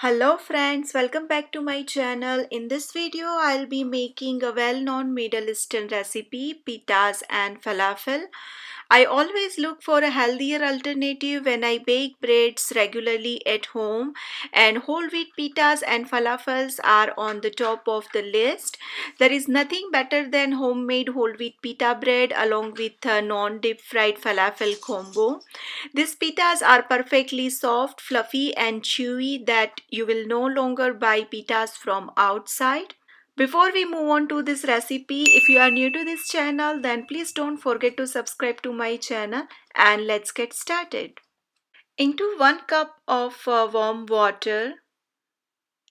Hello friends, welcome back to my channel. In this video, I'll be making a well-known Middle Eastern recipe, pitas and falafel. I always look for a healthier alternative when I bake breads regularly at home, and whole wheat pitas and falafels are on the top of the list. There is nothing better than homemade whole wheat pita bread along with a non-deep fried falafel combo. These pitas are perfectly soft, fluffy and chewy that you will no longer buy pitas from outside. Before we move on to this recipe, if you are new to this channel, then please don't forget to subscribe to my channel and let's get started. Into 1 cup of warm water,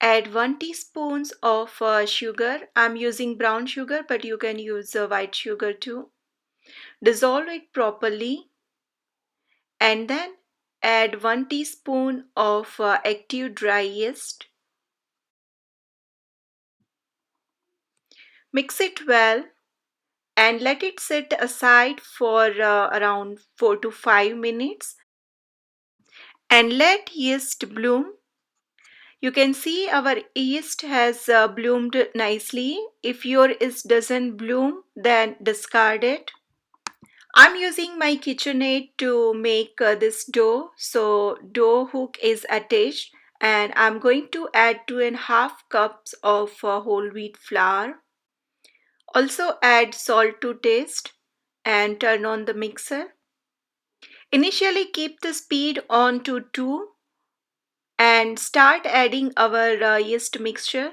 add 1 teaspoon of sugar. I'm using brown sugar, but you can use white sugar too. Dissolve it properly and then add 1 teaspoon of active dry yeast. Mix it well and let it sit aside for around 4 to 5 minutes and let yeast bloom. You can see our yeast has bloomed nicely. If your yeast doesn't bloom, then discard it. I'm using my KitchenAid to make this dough. So dough hook is attached and I'm going to add 2.5 cups of whole wheat flour. Also add salt to taste and turn on the mixer. Initially keep the speed on to 2 and start adding our yeast mixture.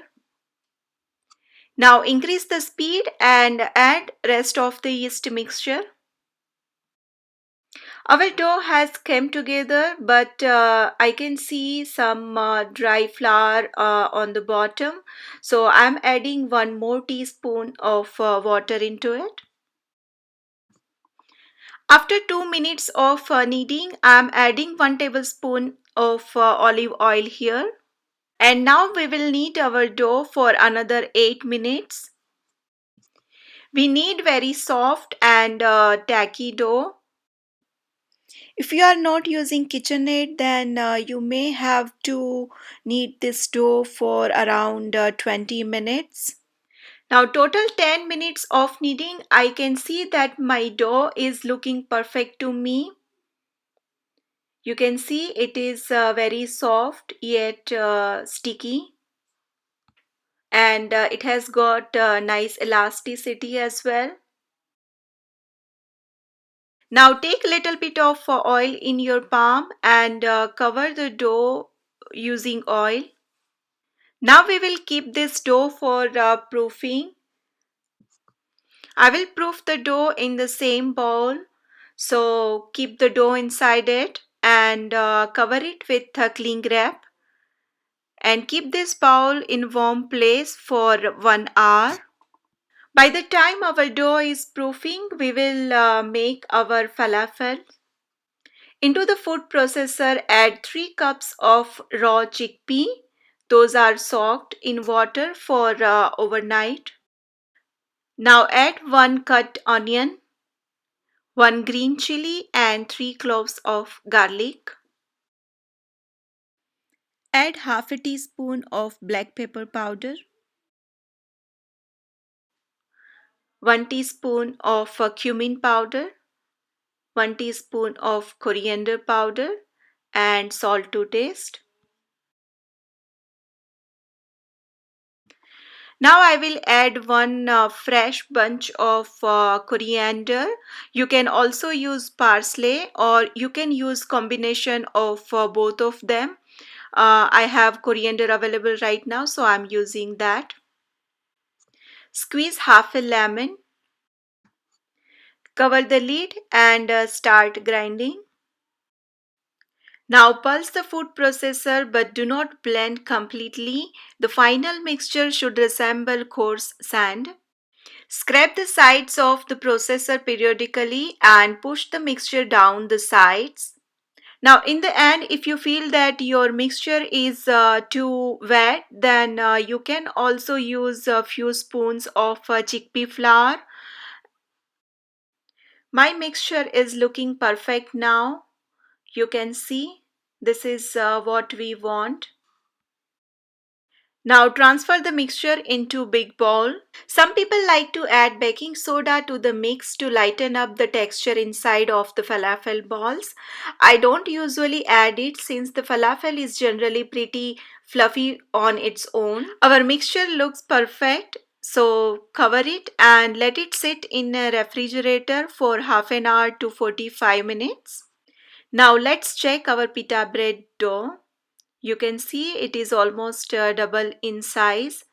Now increase the speed and add rest of the yeast mixture. Our dough has come together, but I can see some dry flour on the bottom. So I'm adding 1 more teaspoon of water into it. After 2 minutes of kneading, I'm adding 1 tablespoon of olive oil here. And now we will knead our dough for another 8 minutes. We need very soft and tacky dough. If you are not using KitchenAid, then you may have to knead this dough for around 20 minutes. Now total 10 minutes of kneading, I can see that my dough is looking perfect to me. You can see it is very soft yet sticky, and it has got nice elasticity as well. Now take a little bit of oil in your palm and cover the dough using oil. Now we will keep this dough for proofing. I will proof the dough in the same bowl. So keep the dough inside it and cover it with a cling wrap. And keep this bowl in warm place for 1 hour. By the time our dough is proofing, we will make our falafel. Into the food processor, add 3 cups of raw chickpea. Those are soaked in water for overnight. Now add 1 cut onion, 1 green chilli and 3 cloves of garlic. Add half a teaspoon of black pepper powder, 1 teaspoon of cumin powder, 1 teaspoon of coriander powder and salt to taste. Now I will add 1 fresh bunch of coriander. You can also use parsley or you can use combination of both of them. I have coriander available right now, so I'm using that. Squeeze half a lemon. Cover the lid and start grinding. Now pulse the food processor but do not blend completely. The final mixture should resemble coarse sand. Scrape the sides of the processor periodically and push the mixture down the sides. Now in the end, if you feel that your mixture is too wet, then you can also use a few spoons of chickpea flour. My mixture is looking perfect now. You can see this is what we want. Now transfer the mixture into big bowl. Some people like to add baking soda to the mix to lighten up the texture inside of the falafel balls. I don't usually add it since the falafel is generally pretty fluffy on its own. Our mixture looks perfect, so cover it and let it sit in a refrigerator for half an hour to 45 minutes. Now let's check our pita bread dough. You can see it is almost double in size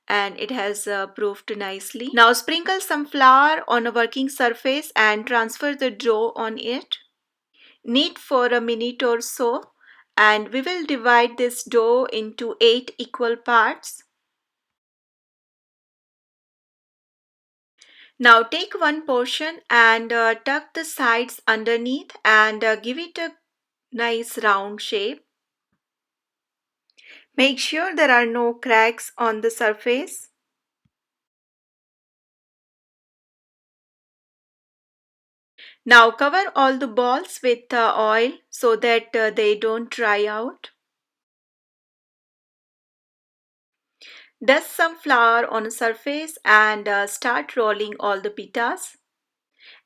and it has proofed nicely. Now sprinkle some flour on a working surface and transfer the dough on it. Knead for a minute or so, and we will divide this dough into 8 equal parts. Now take one portion and tuck the sides underneath and give it a nice round shape. Make sure there are no cracks on the surface. Now cover all the balls with oil so that they don't dry out. Dust some flour on a surface and start rolling all the pitas.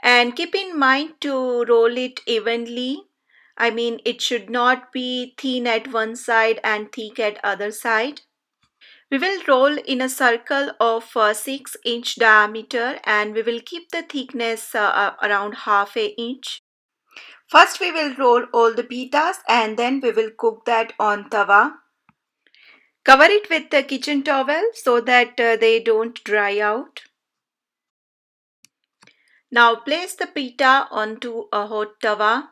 And keep in mind to roll it evenly. I mean, it should not be thin at one side and thick at other side. We will roll in a circle of 6-inch diameter and we will keep the thickness around half an inch. First we will roll all the pitas and then we will cook that on tawa. Cover it with the kitchen towel so that they don't dry out. Now place the pita onto a hot tawa.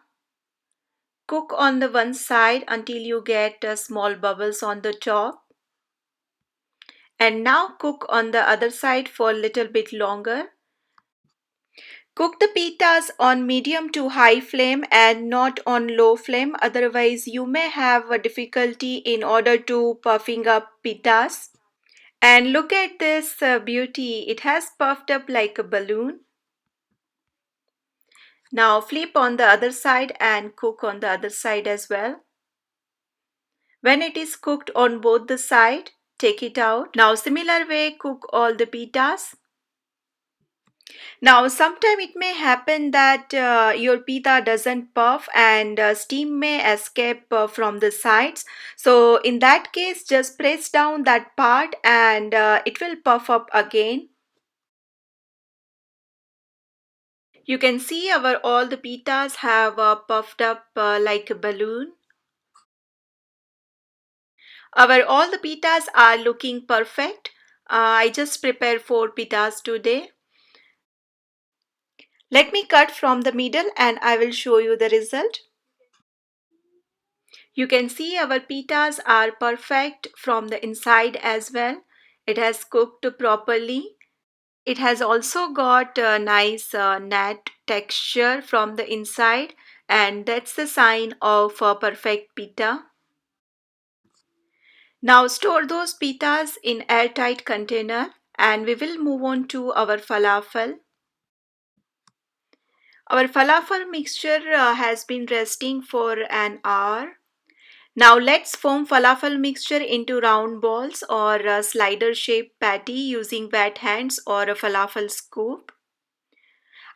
Cook on the one side until you get small bubbles on the top. And now cook on the other side for a little bit longer. Cook the pitas on medium to high flame and not on low flame, otherwise you may have a difficulty in order to puffing up pitas. And look at this beauty, it has puffed up like a balloon. Now flip on the other side and cook on the other side as well. When it is cooked on both the side, take it out. Now similar way cook all the pitas. Now sometime it may happen that your pita doesn't puff and steam may escape from the sides. So in that case just press down that part and it will puff up again. You can see our all the pitas have puffed up like a balloon. Our all the pitas are looking perfect. I just prepared 4 pitas today. Let me cut from the middle and I will show you the result. You can see our pitas are perfect from the inside as well. It has cooked properly. It has also got a nice nut texture from the inside and that's the sign of a perfect pita. Now store those pitas in airtight container and we will move on to our falafel. Our falafel mixture has been resting for an hour. Now let's form falafel mixture into round balls or a slider shaped patty using wet hands or a falafel scoop.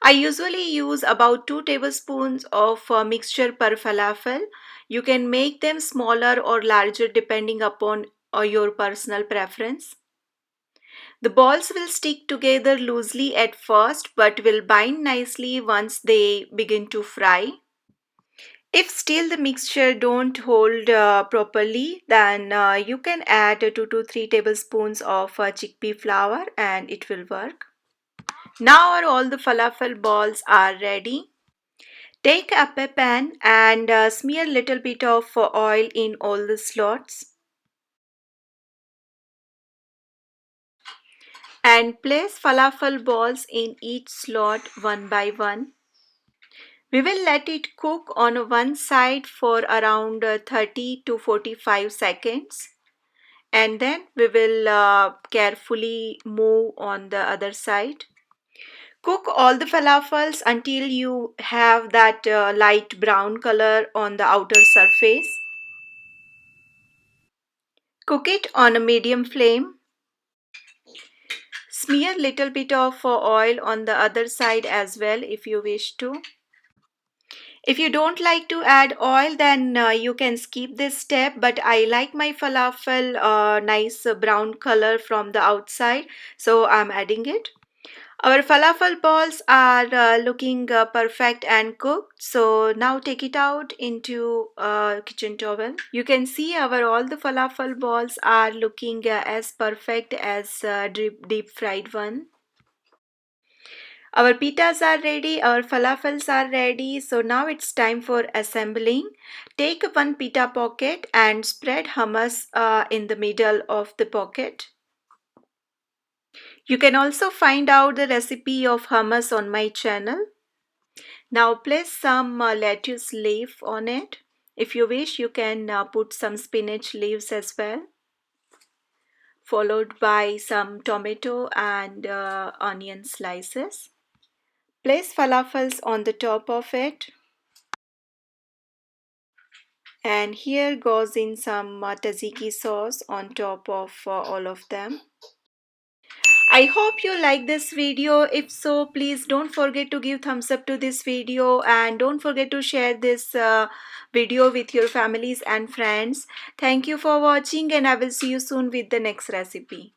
I usually use about 2 tablespoons of mixture per falafel. You can make them smaller or larger depending upon your personal preference. The balls will stick together loosely at first but will bind nicely once they begin to fry. If still the mixture don't hold properly, then you can add 2 to 3 tablespoons of chickpea flour and it will work. Now all the falafel balls are ready. Take a Appe pan and smear little bit of oil in all the slots. And place falafel balls in each slot one by one. We will let it cook on one side for around 30 to 45 seconds and then we will carefully move on the other side. Cook all the falafels until you have that light brown color on the outer surface. Cook it on a medium flame. Smear little bit of oil on the other side as well if you wish to. If you don't like to add oil, then you can skip this step, but I like my falafel nice brown color from the outside, so I'm adding it. Our falafel balls are looking perfect and cooked. So now take it out into a kitchen towel. You can see our all the falafel balls are looking as perfect as deep fried one. Our pitas are ready, our falafels are ready. So now it's time for assembling. Take one pita pocket and spread hummus in the middle of the pocket. You can also find out the recipe of hummus on my channel. Now place some lettuce leaf on it. If you wish, you can put some spinach leaves as well. Followed by some tomato and onion slices. Place falafels on the top of it. And here goes in some tzatziki sauce on top of all of them. I hope you like this video. If so, please don't forget to give thumbs up to this video and don't forget to share this video with your families and friends. Thank you for watching and I will see you soon with the next recipe.